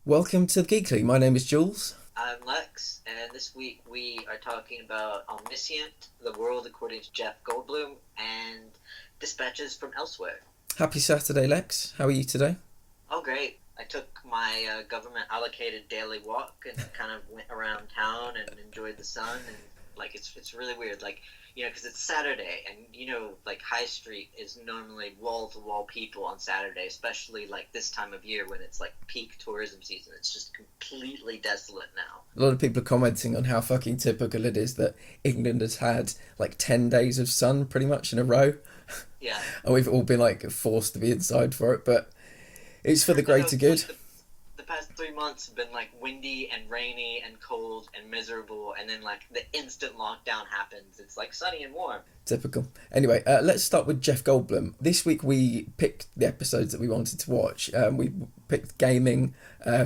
Welcome to Geekly. My name is Jules. I'm Lex, and this week we are talking about Omniscient, The World According to Jeff Goldblum, and Dispatches from Elsewhere. Happy Saturday, Lex. How are you today? Oh, great. I took my government allocated daily walk and kind of went around town and enjoyed the sun. And, it's really weird. Because it's Saturday, and, High Street is normally wall to wall people on Saturday, especially, this time of year when it's, peak tourism season. It's just completely desolate now. A lot of people are commenting on how fucking typical it is that England has had 10 days of sun pretty much in a row. Yeah. And we've all been forced to be inside for it, but it's for the greater good. The past 3 months have been windy and rainy and cold and miserable, and then the instant lockdown happens. It's sunny and warm. Typical. Anyway, let's start with Jeff Goldblum. This week we picked the episodes that we wanted to watch. We picked gaming,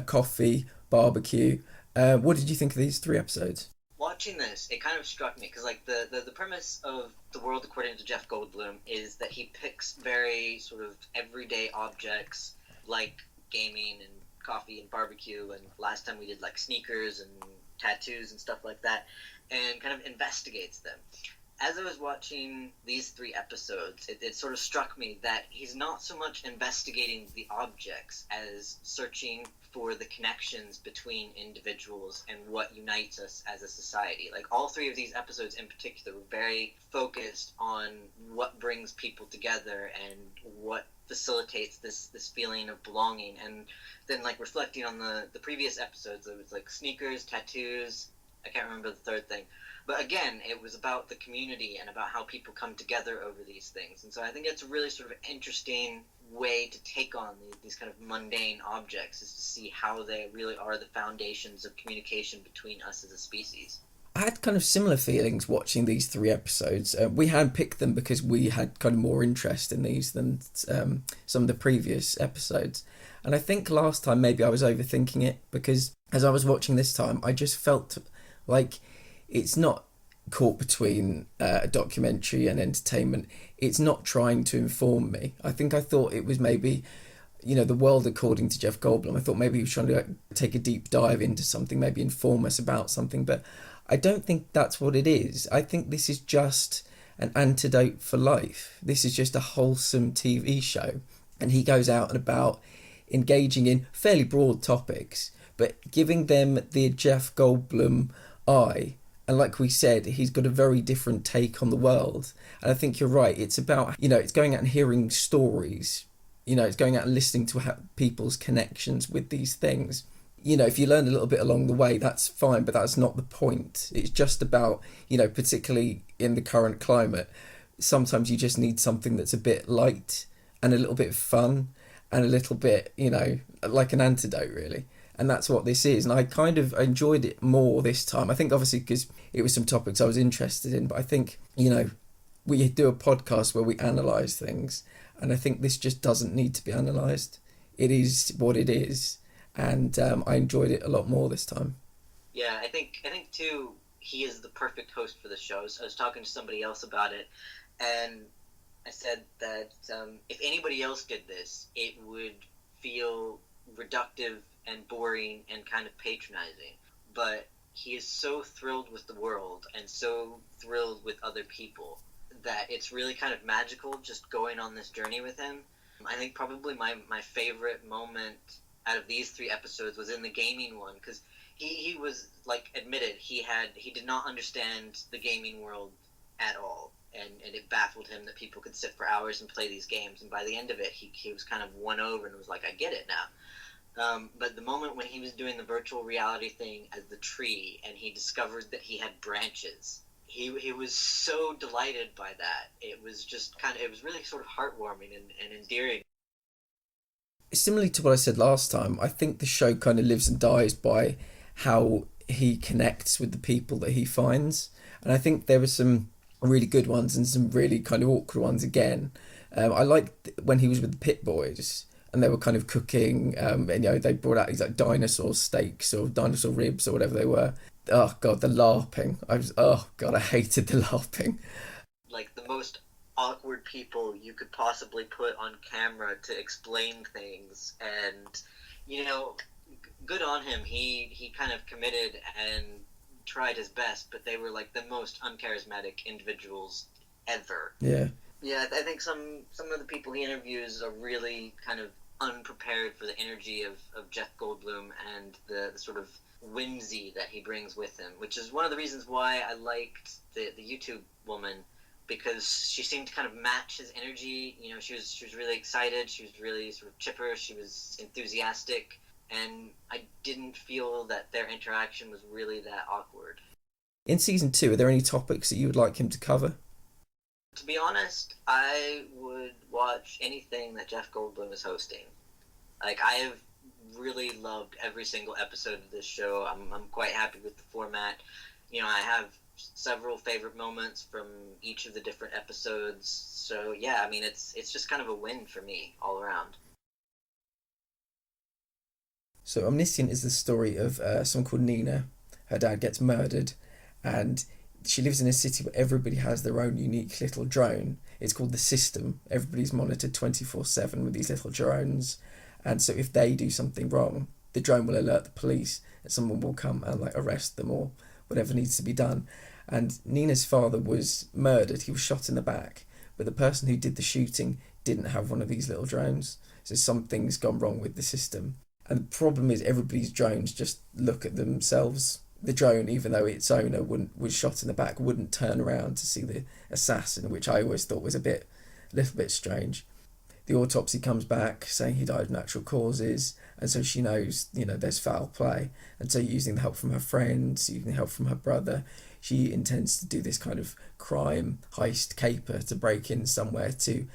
coffee, barbecue. What did you think of these 3 episodes? Watching this, it kind of struck me because the premise of The World According to Jeff Goldblum is that he picks very sort of everyday objects like gaming and coffee and barbecue, and last time we did sneakers and tattoos and stuff like that, and kind of investigates them. As I was watching these 3 episodes, it sort of struck me that he's not so much investigating the objects as searching for the connections between individuals and what unites us as a society. All 3 of these episodes in particular were very focused on what brings people together and what facilitates this feeling of belonging. And then reflecting on the previous episodes, it was sneakers, tattoos, I can't remember the third thing. But again, it was about the community and about how people come together over these things. And so I think it's a really sort of interesting way to take on these kind of mundane objects, is to see how they really are the foundations of communication between us as a species. I had kind of similar feelings watching these 3 episodes. We had picked them because we had kind of more interest in these than some of the previous episodes. And I think last time maybe I was overthinking it, because as I was watching this time, I just felt like it's not caught between a documentary and entertainment. It's not trying to inform me. I thought it was maybe, the world according to Jeff Goldblum. I thought maybe he was trying to take a deep dive into something, maybe inform us about something, but I don't think that's what it is. I think this is just an antidote for life. This is just a wholesome TV show. And he goes out and about engaging in fairly broad topics, but giving them the Jeff Goldblum eye. And like we said, he's got a very different take on the world. And I think you're right. It's about, it's going out and hearing stories. It's going out and listening to people's connections with these things. If you learn a little bit along the way, that's fine, but that's not the point. It's just about, particularly in the current climate, sometimes you just need something that's a bit light and a little bit fun and a little bit, like an antidote, really. And that's what this is. And I kind of enjoyed it more this time. I think obviously because it was some topics I was interested in, but I think, we do a podcast where we analyse things. And I think this just doesn't need to be analysed. It is what it is. And I enjoyed it a lot more this time. Yeah, I think too, he is the perfect host for the show. So I was talking to somebody else about it, and I said that if anybody else did this, it would feel reductive and boring and kind of patronizing. But he is so thrilled with the world and so thrilled with other people that it's really kind of magical just going on this journey with him. I think probably my favorite moment out of these 3 episodes was in the gaming one, because he was admitted he did not understand the gaming world at all, and it baffled him that people could sit for hours and play these games. And by the end of it, he was kind of won over and was like, I get it now. But the moment when he was doing the virtual reality thing as the tree, and he discovered that he had branches, he was so delighted by that. It was just it was really sort of heartwarming and endearing. Similarly to what I said last time, I think the show kind of lives and dies by how he connects with the people that he finds. And I think there were some really good ones and some really kind of awkward ones again. I liked when he was with the Pit Boys and they were kind of cooking, and they brought out these dinosaur steaks or dinosaur ribs or whatever they were. Oh God, the LARPing. I hated the LARPing. The most awkward people you could possibly put on camera to explain things. And good on him. He kind of committed and tried his best, but they were like the most uncharismatic individuals ever. Yeah. Yeah, I think some of the people he interviews are really kind of unprepared for the energy of Jeff Goldblum and the sort of whimsy that he brings with him, which is one of the reasons why I liked the YouTube woman, because she seemed to kind of match his energy. You know, she was really excited, she was really sort of chipper, she was enthusiastic, and I didn't feel that their interaction was really that awkward. In season 2, are there any topics that you would like him to cover? To be honest, I would watch anything that Jeff Goldblum is hosting. Like, I have really loved every single episode of this show. I'm quite happy with the format. You know, I have several favorite moments from each of the different episodes. So yeah, I mean, it's just kind of a win for me all around. So Omniscient is the story of someone called Nina. Her dad gets murdered, and she lives in a city where everybody has their own unique little drone. It's called the System. Everybody's monitored 24/7 with these little drones, and so if they do something wrong, the drone will alert the police, and someone will come and like arrest them or whatever needs to be done. And Nina's father was murdered. He was shot in the back, but the person who did the shooting didn't have one of these little drones. So something's gone wrong with the system. And the problem is everybody's drones just look at themselves. The drone, even though its owner was shot in the back, wouldn't turn around to see the assassin, which I always thought was a little bit strange. The autopsy comes back saying he died of natural causes, and so she knows, there's foul play. And so using the help from her friends, using the help from her brother, she intends to do this kind of crime heist caper to break in somewhere to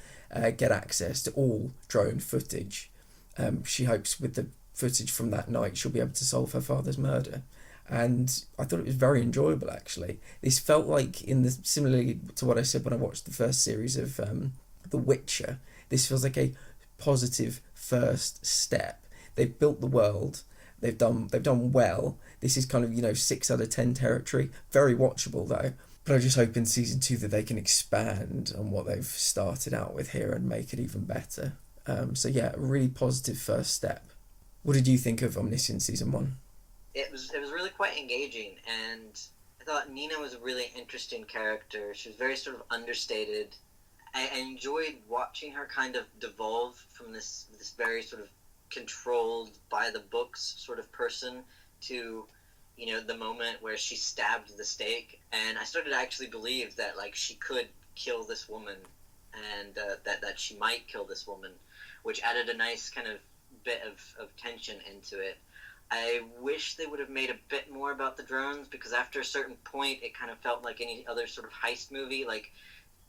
get access to all drone footage. She hopes with the footage from that night she'll be able to solve her father's murder. And I thought it was very enjoyable, actually. This felt like, similarly to what I said when I watched the first series of The Witcher, this feels like a positive first step. They've built the world, they've done well. This is kind of 6 out of 10 territory, very watchable though. But I just hope in season 2 that they can expand on what they've started out with here and make it even better. So yeah, a really positive first step. What did you think of Omniscient season 1? It was really quite engaging, and I thought Nina was a really interesting character. She was very sort of understated. I enjoyed watching her kind of devolve from this very sort of controlled by the books sort of person to the moment where she stabbed the stake, and I started to actually believe that like she could kill this woman, and that she might kill this woman, which added a nice kind of bit of tension into it. I wish they would have made a bit more about the drones, because after a certain point it kind of felt like any other sort of heist movie. Like,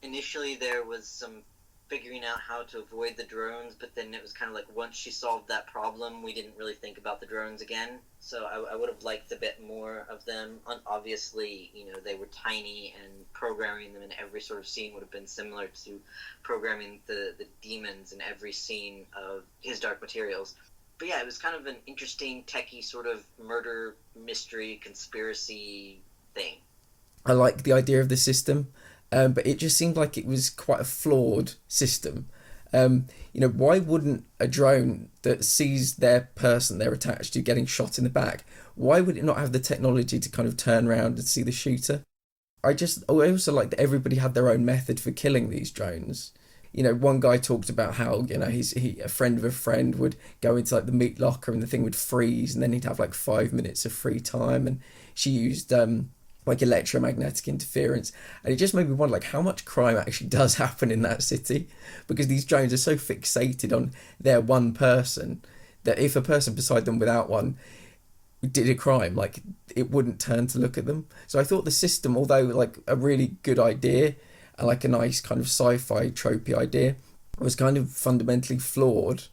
initially there was some figuring out how to avoid the drones, but then it was kind of like once she solved that problem, we didn't really think about the drones again. So I would have liked a bit more of them. Obviously, they were tiny, and programming them in every sort of scene would have been similar to programming the demons in every scene of His Dark Materials. But yeah, it was kind of an interesting, techie sort of murder, mystery, conspiracy thing. I like the idea of the system, but it just seemed like it was quite a flawed system. Why wouldn't a drone that sees their person they're attached to getting shot in the back, why would it not have the technology to kind of turn around and see the shooter? I also like that everybody had their own method for killing these drones. One guy talked about how, a friend of a friend would go into like the meat locker and the thing would freeze, and then he'd have like 5 minutes of free time, and she used like electromagnetic interference. And it just made me wonder like how much crime actually does happen in that city, because these drones are so fixated on their one person that if a person beside them without one did a crime, like it wouldn't turn to look at them. So I thought the system, although like a really good idea, like a nice kind of sci-fi tropey idea, was kind of fundamentally flawed.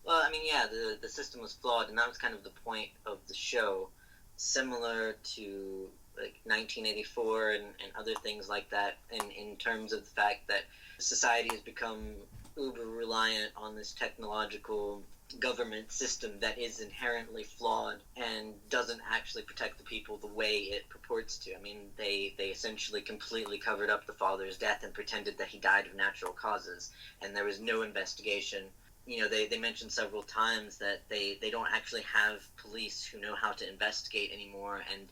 Well, I mean, yeah, the system was flawed, and that was kind of the point of the show, similar to like 1984 and other things like that, in terms of the fact that society has become uber reliant on this technological government system that is inherently flawed and doesn't actually protect the people the way it purports to. I mean, they essentially completely covered up the father's death and pretended that he died of natural causes, and there was no investigation. they mentioned several times that they don't actually have police who know how to investigate anymore, and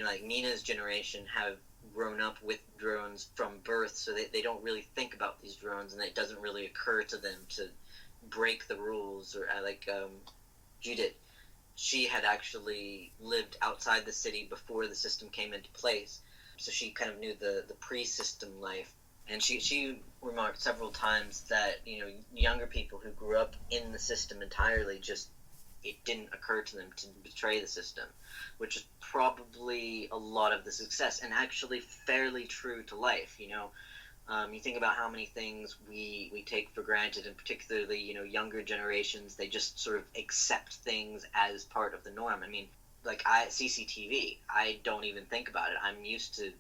like Nina's generation have grown up with drones from birth, so they don't really think about these drones, and it doesn't really occur to them to break the rules. Or like Judith, she had actually lived outside the city before the system came into place, so she kind of knew the pre-system life. And she remarked several times that younger people who grew up in the system entirely, just it didn't occur to them to betray the system, which is probably a lot of the success, and actually fairly true to life. You think about how many things we take for granted, and particularly younger generations, they just sort of accept things as part of the norm. I mean, like CCTV, I don't even think about it. I'm used to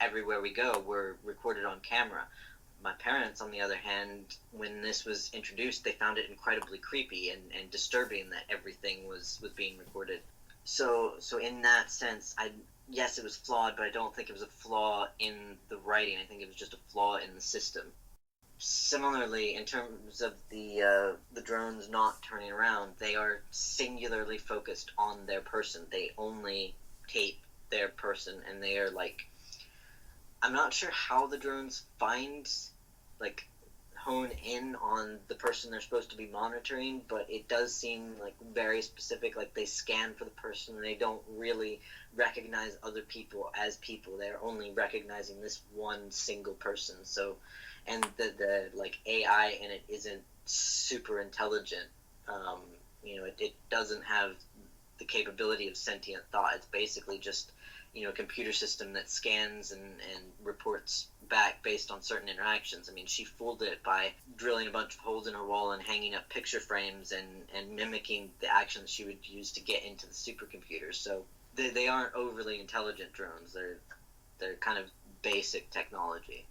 everywhere we go, we're recorded on camera. My parents, on the other hand, when this was introduced, they found it incredibly creepy and disturbing that everything was being recorded. So in that sense, yes, it was flawed, but I don't think it was a flaw in the writing. I think it was just a flaw in the system. Similarly, in terms of the drones not turning around, they are singularly focused on their person. They only tape their person, and they are like, I'm not sure how the drones hone in on the person they're supposed to be monitoring, but it does seem like very specific. Like they scan for the person, and they don't really recognize other people as people. They're only recognizing this one single person. So, and the like AI in it isn't super intelligent. It doesn't have the capability of sentient thought. It's basically just a computer system that scans and reports back based on certain interactions. I mean, she fooled it by drilling a bunch of holes in her wall and hanging up picture frames and mimicking the actions she would use to get into the supercomputer. So they aren't overly intelligent drones. They're kind of basic technology.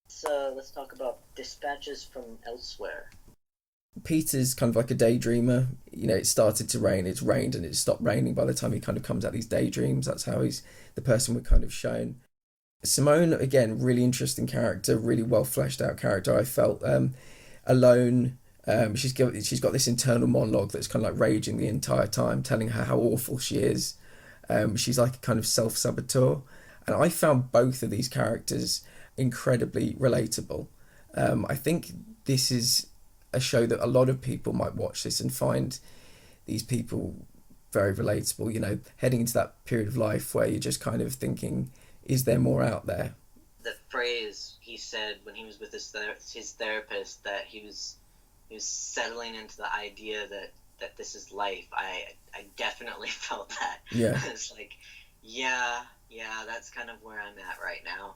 So let's talk about dispatches from elsewhere. Peter's kind of like a daydreamer. It started to rain, it's rained, and it stopped raining by the time he kind of comes out these daydreams. That's how he's the person we're kind of shown. Simone, again, really interesting character, really well fleshed out character. I felt alone. She's got this internal monologue that's kind of like raging the entire time, telling her how awful she is. She's like a kind of self-saboteur. And I found both of these characters incredibly relatable. I think this is a show that a lot of people might watch this and find these people very relatable, heading into that period of life where you're just kind of thinking, is there more out there? The phrase he said when he was with his therapist, that he was settling into the idea that this is life. I definitely felt that. Yeah. It's like, yeah, that's kind of where I'm at right now.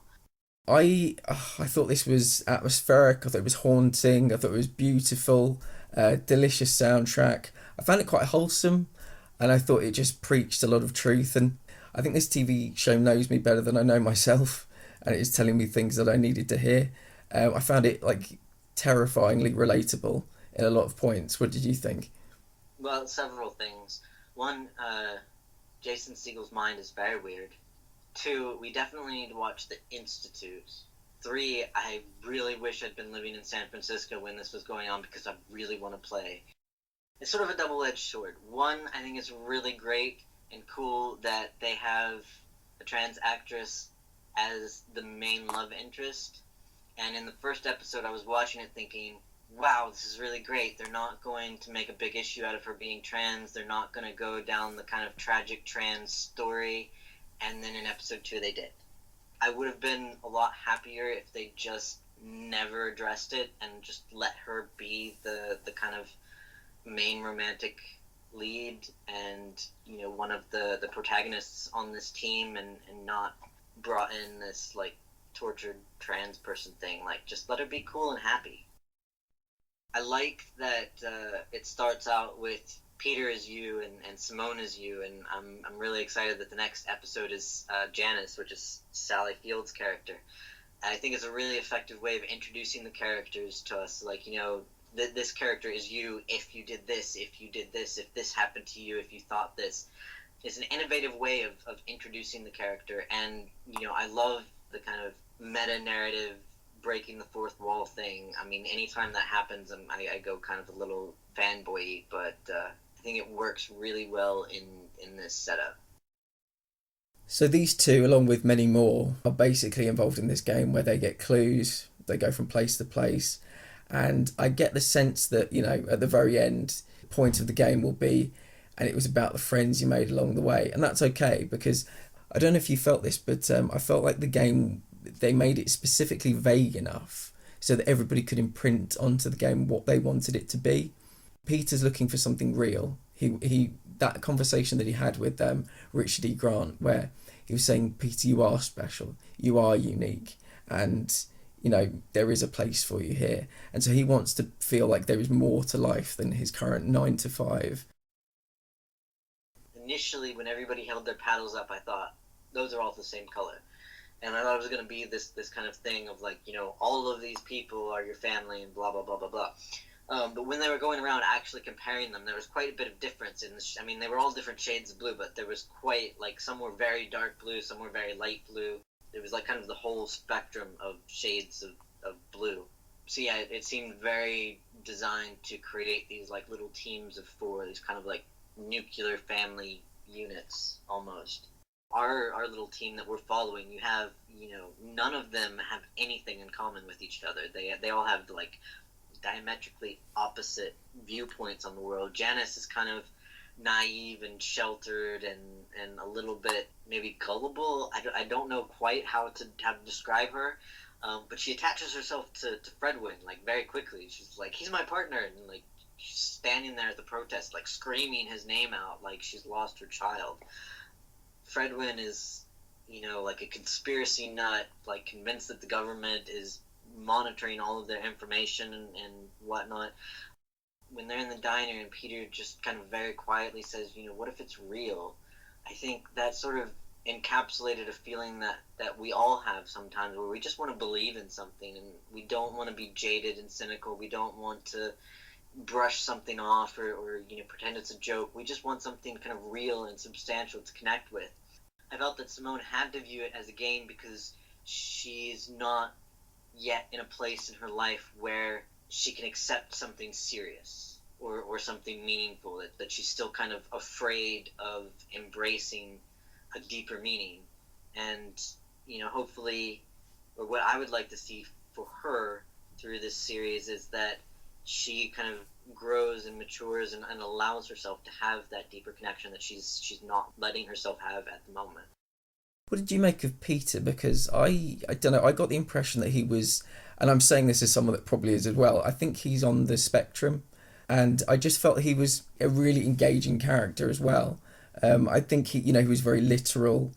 I thought this was atmospheric. I thought it was haunting. I thought it was beautiful, delicious soundtrack. I found it quite wholesome, and I thought it just preached a lot of truth. And I think this TV show knows me better than I know myself, and it is telling me things that I needed to hear. I found it like terrifyingly relatable in a lot of points. What did you think? Well, several things. One, Jason Segel's mind is very weird. 2, we definitely need to watch The Institute. 3, I really wish I'd been living in San Francisco when this was going on, because I really want to play. It's sort of a double-edged sword. 1, I think it's really great and cool that they have a trans actress as the main love interest. And in the first episode, I was watching it thinking, wow, this is really great. They're not going to make a big issue out of her being trans. They're not going to go down the kind of tragic trans story. And then in episode 2, they did. I would have been a lot happier if they just never addressed it and just let her be the kind of main romantic lead and one of the protagonists on this team, and not brought in this like tortured trans person thing. Like, just let her be cool and happy. I like that it starts out with Peter is you and Simone is you, and I'm really excited that the next episode is Janice, which is Sally Field's character. I think it's a really effective way of introducing the characters to us. Like, this character is you if you did this, if this happened to you, if you thought this. It's an innovative way of introducing the character, and I love the kind of meta-narrative breaking the fourth wall thing. I mean, anytime that happens, I go kind of a little fanboy, but I think it works really well in this setup. So these two, along with many more, are basically involved in this game where they get clues, they go from place to place, and I get the sense that, you know, at the very end, the point of the game will be, and it was about the friends you made along the way, and that's okay, because I don't know if you felt this, but I felt like the game, they made it specifically vague enough so that everybody could imprint onto the game what they wanted it to be. Peter's looking for something real. He that conversation that he had with Richard E. Grant, where he was saying, Peter, you are special, you are unique, and you know there is a place for you here. And so he wants to feel like there is more to life than his current 9 to 5. Initially, when everybody held their paddles up, I thought those are all the same color. And I thought it was going to be this kind of thing of like, you know, all of these people are your family and blah, blah, blah, blah, blah. But when they were going around actually comparing them, there was quite a bit of difference. I mean, they were all different shades of blue, but there was quite, like, some were very dark blue, some were very light blue. It was like kind of the whole spectrum of shades of blue. So yeah, it seemed very designed to create these like little teams of 4, these kind of like nuclear family units almost. Our little team that we're following, you have, you know, none of them have anything in common with each other. They all have like diametrically opposite viewpoints on the world. Janice is kind of naive and sheltered and a little bit maybe gullible. I don't know quite how to describe her, but she attaches herself to Fredwin like very quickly. She's like, he's my partner, and like she's standing there at the protest like screaming his name out like she's lost her child. Fredwin is, you know, like a conspiracy nut, like convinced that the government is monitoring all of their information and whatnot. When they're in the diner and Peter just kind of very quietly says, you know, what if it's real? I think that sort of encapsulated a feeling that we all have sometimes, where we just want to believe in something and we don't want to be jaded and cynical. We don't want to brush something off or you know, pretend it's a joke. We just want something kind of real and substantial to connect with. I felt that Simone had to view it as a game because she's not yet in a place in her life where she can accept something serious or something meaningful, that she's still kind of afraid of embracing a deeper meaning. And, you know, hopefully, or what I would like to see for her through this series is that she kind of grows and matures and allows herself to have that deeper connection that she's not letting herself have at the moment. What did you make of Peter? Because I don't know, I got the impression that he was, and I'm saying this as someone that probably is as well, I think he's on the spectrum, and I just felt he was a really engaging character as well. I think he was very literal.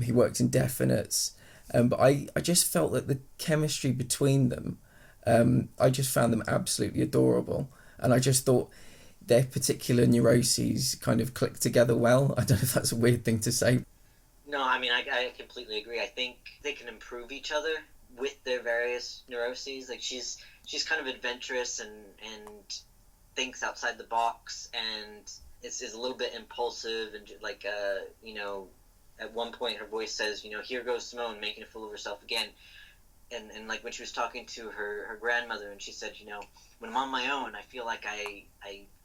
He worked in definites, but I just felt that the chemistry between them, I just found them absolutely adorable, and I just thought their particular neuroses kind of clicked together well. I don't know if that's a weird thing to say. No, I mean, I completely agree. I think they can improve each other with their various neuroses. Like she's kind of adventurous and thinks outside the box, and is a little bit impulsive and like you know, at one point her voice says, you know, here goes Simone making a fool of herself again. And like when she was talking to her grandmother, and she said, you know, when I'm on my own, I feel like I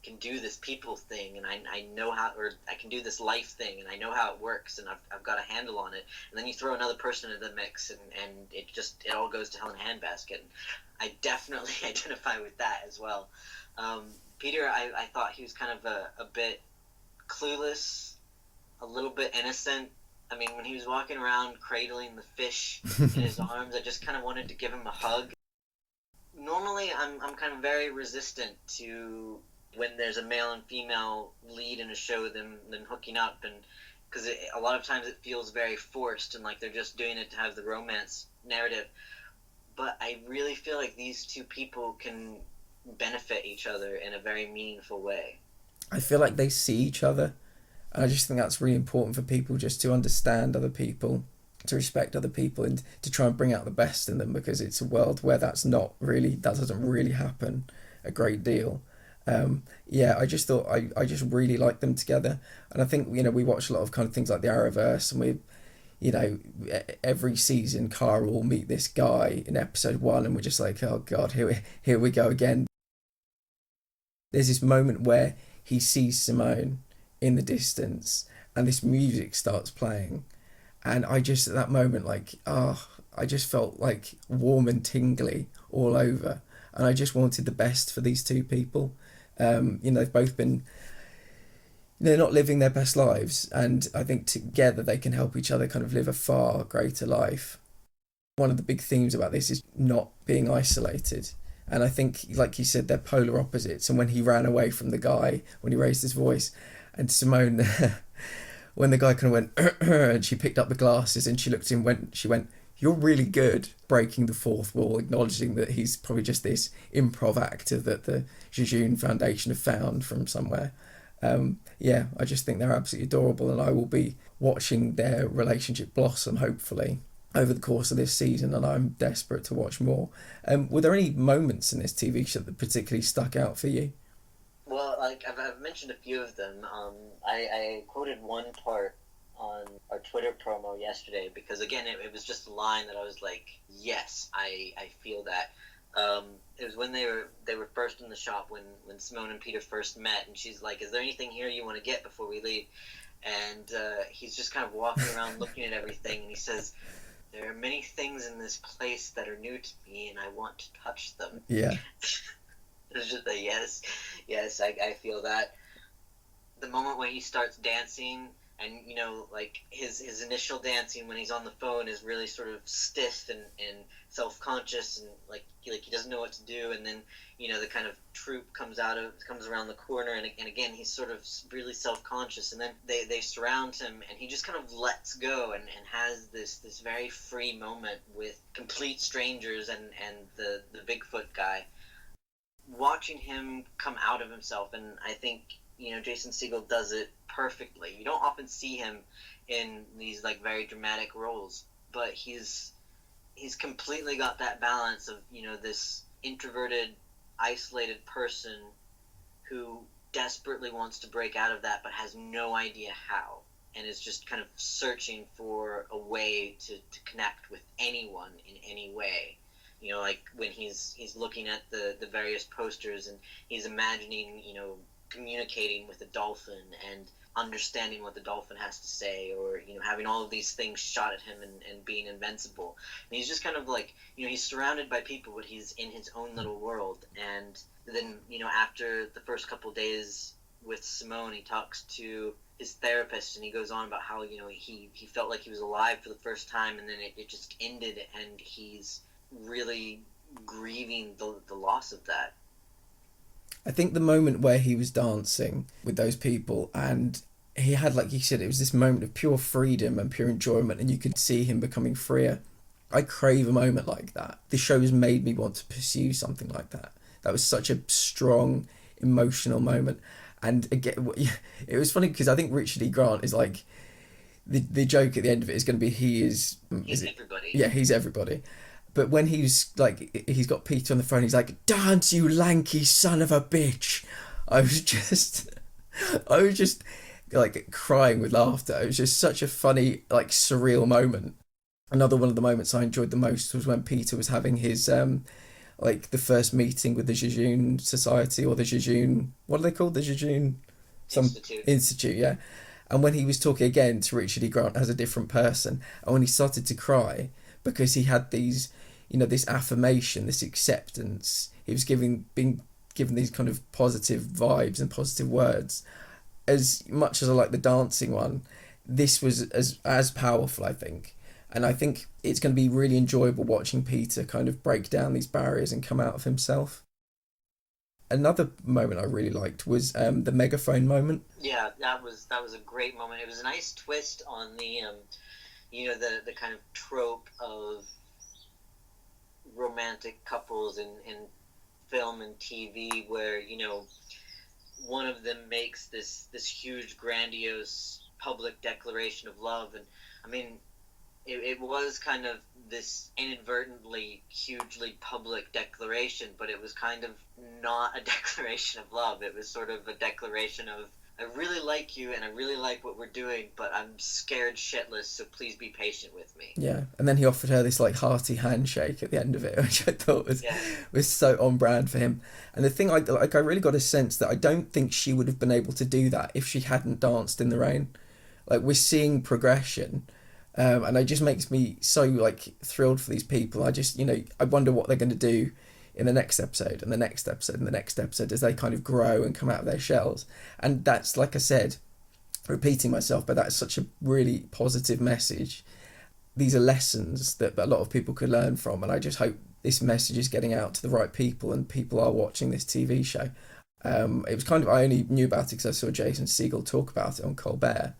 can do this people thing, and I know how, or I can do this life thing, and I know how it works, and I've got a handle on it. And then you throw another person into the mix, and it all goes to hell in a handbasket. And I definitely identify with that as well. Peter, I thought he was kind of a bit clueless, a little bit innocent. I mean, when he was walking around cradling the fish in his arms, I just kind of wanted to give him a hug. Normally, I'm kind of very resistant to when there's a male and female lead in a show, them hooking up, and because a lot of times it feels very forced and like they're just doing it to have the romance narrative. But I really feel like these two people can benefit each other in a very meaningful way. I feel like they see each other. I just think that's really important for people, just to understand other people, to respect other people, and to try and bring out the best in them, because it's a world where that doesn't really happen a great deal. I just thought I just really liked them together, and I think, you know, we watch a lot of kind of things like the Arrowverse, and you know, every season Kara will meet this guy in episode 1 and we're just like, oh god, here we go again. There's this moment where he sees Simone in the distance and this music starts playing, and I just at that moment I just felt like warm and tingly all over, and I just wanted the best for these two people. They've both been, they're not living their best lives, and I think together they can help each other kind of live a far greater life. One of the big themes about this is not being isolated, and I think, like you said, they're polar opposites. And when he ran away from the guy, when he raised his voice, and Simone when the guy kind of went and she picked up the glasses and she looked at him, she went, you're really good, breaking the fourth wall, acknowledging that he's probably just this improv actor that the Jejune Foundation have found from somewhere. I just think they're absolutely adorable, and I will be watching their relationship blossom, hopefully, over the course of this season, and I'm desperate to watch more. Were there any moments in this TV show that particularly stuck out for you? Well, like I've mentioned a few of them. I quoted one part on our Twitter promo yesterday because, again, it was just a line that I was like, yes, I feel that. It was when they were first in the shop, when Simone and Peter first met, and she's like, is there anything here you want to get before we leave? And he's just kind of walking around looking at everything, and he says, there are many things in this place that are new to me, and I want to touch them. Yeah. It's just a yes, I feel that. The moment when he starts dancing, and, you know, like, his initial dancing when he's on the phone is really sort of stiff and self-conscious, and like he doesn't know what to do, and then, you know, the kind of troupe comes around the corner, and again he's sort of really self-conscious, and then they surround him, and he just kind of lets go and has this very free moment with complete strangers and the Bigfoot guy. Watching him come out of himself, and I think, you know, Jason Segel does it perfectly. You don't often see him in these like very dramatic roles, but he's completely got that balance of, you know, this introverted, isolated person who desperately wants to break out of that but has no idea how, and is just kind of searching for a way to connect with anyone in any way. You know, like when he's looking at the various posters and he's imagining, you know, communicating with a dolphin and understanding what the dolphin has to say, or, you know, having all of these things shot at him and being invincible. And he's just kind of like, you know, he's surrounded by people, but he's in his own little world. And then, you know, after the first couple of days with Simone, he talks to his therapist, and he goes on about how, you know, he felt like he was alive for the first time, and then it just ended, and he's really grieving the loss of that. I think the moment where he was dancing with those people, and he had, like you said, it was this moment of pure freedom and pure enjoyment, and you could see him becoming freer. I crave a moment like that. The show has made me want to pursue something like that. That was such a strong, emotional moment. And again, it was funny because I think Richard E. Grant is like, the joke at the end of it is going to be he's everybody. Yeah, he's everybody. But when he's got Peter on the phone, he's like, dance, you lanky son of a bitch. I was just like crying with laughter. It was just such a funny, like, surreal moment. Another one of the moments I enjoyed the most was when Peter was having his, like, the first meeting with the Jejune Society, or the Jejune, what are they called? The Jejune Institute, yeah. And when he was talking again to Richard E. Grant as a different person, and when he started to cry, because he had these, you know, this affirmation, this acceptance. He was being given these kind of positive vibes and positive words. As much as I like the dancing one, this was as powerful, I think. And I think it's going to be really enjoyable watching Peter kind of break down these barriers and come out of himself. Another moment I really liked was the megaphone moment. Yeah, that was a great moment. It was a nice twist on the you know, the kind of trope of romantic couples in film and TV, where, you know, one of them makes this huge, grandiose public declaration of love. And I mean, it was kind of this inadvertently hugely public declaration, but it was kind of not a declaration of love. It was sort of a declaration of I really like you and I really like what we're doing, but I'm scared shitless, so please be patient with me. Yeah, and then he offered her this like hearty handshake at the end of it, which I thought Yeah. was so on brand for him. And the thing I really got a sense that I don't think she would have been able to do that if she hadn't danced in the rain. Like we're seeing progression, and it just makes me so like thrilled for these people. I just I wonder what they're going to do in the next episode and the next episode and the next episode as they kind of grow and come out of their shells. And that's, like I said, repeating myself, but that's such a really positive message. These are lessons that a lot of people could learn from, and I just hope this message is getting out to the right people and people are watching this TV show. It was kind of, I only knew about it because I saw Jason Segel talk about it on Colbert.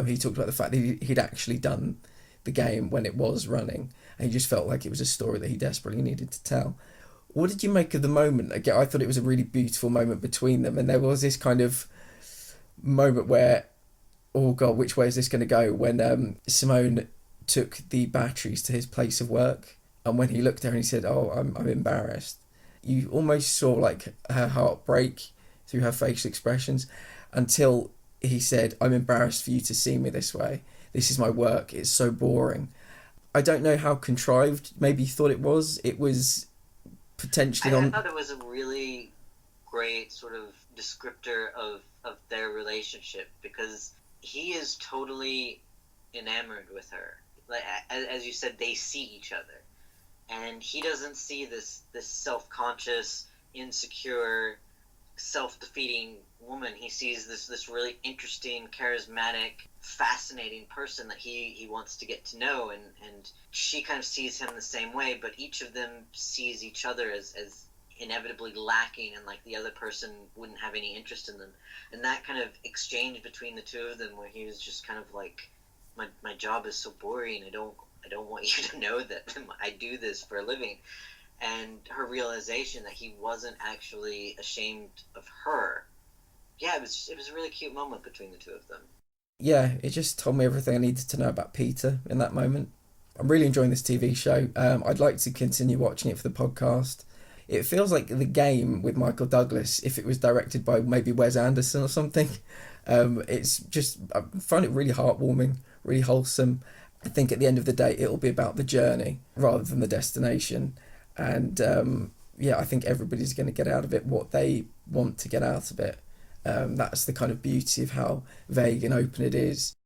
He talked about the fact that he'd actually done the game when it was running, and he just felt like it was a story that he desperately needed to tell. What did you make of the moment? Again, I thought it was a really beautiful moment between them, and there was this kind of moment where, oh God, which way is this going to go? When Simone took the batteries to his place of work, and when he looked at her and he said, "Oh, I'm embarrassed," you almost saw like her heart break through her facial expressions until he said, "I'm embarrassed for you to see me this way. This is my work. It's so boring." I don't know how contrived maybe you thought it was. It was potentially I thought it was a really great sort of descriptor of their relationship, because he is totally enamored with her. Like, as you said, they see each other, and he doesn't see this self-conscious, insecure, self-defeating woman. He sees this really interesting, charismatic, fascinating person that he wants to get to know, and she kind of sees him the same way, but each of them sees each other as inevitably lacking, and like the other person wouldn't have any interest in them. And that kind of exchange between the two of them, where he was just kind of like, my job is so boring, I don't want you to know that I do this for a living. And her realization that he wasn't actually ashamed of her. Yeah, it was a really cute moment between the two of them. Yeah, it just told me everything I needed to know about Peter in that moment. I'm really enjoying this TV show. I'd like to continue watching it for the podcast. It feels like the game with Michael Douglas, if it was directed by maybe Wes Anderson or something. It's just, I find it really heartwarming, really wholesome. I think at the end of the day, it'll be about the journey rather than the destination. And I think everybody's going to get out of it what they want to get out of it. That's the kind of beauty of how vague and open it is.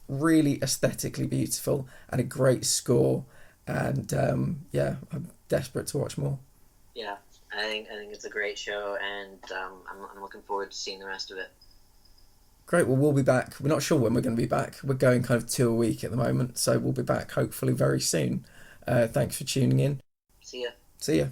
Really aesthetically beautiful and a great score. And I'm desperate to watch more. Yeah, I think it's a great show, and I'm looking forward to seeing the rest of it. Great, well, we'll be back. We're not sure when we're going to be back. We're going kind of 2 a week at the moment, so we'll be back hopefully very soon. Thanks for tuning in. See ya. See ya.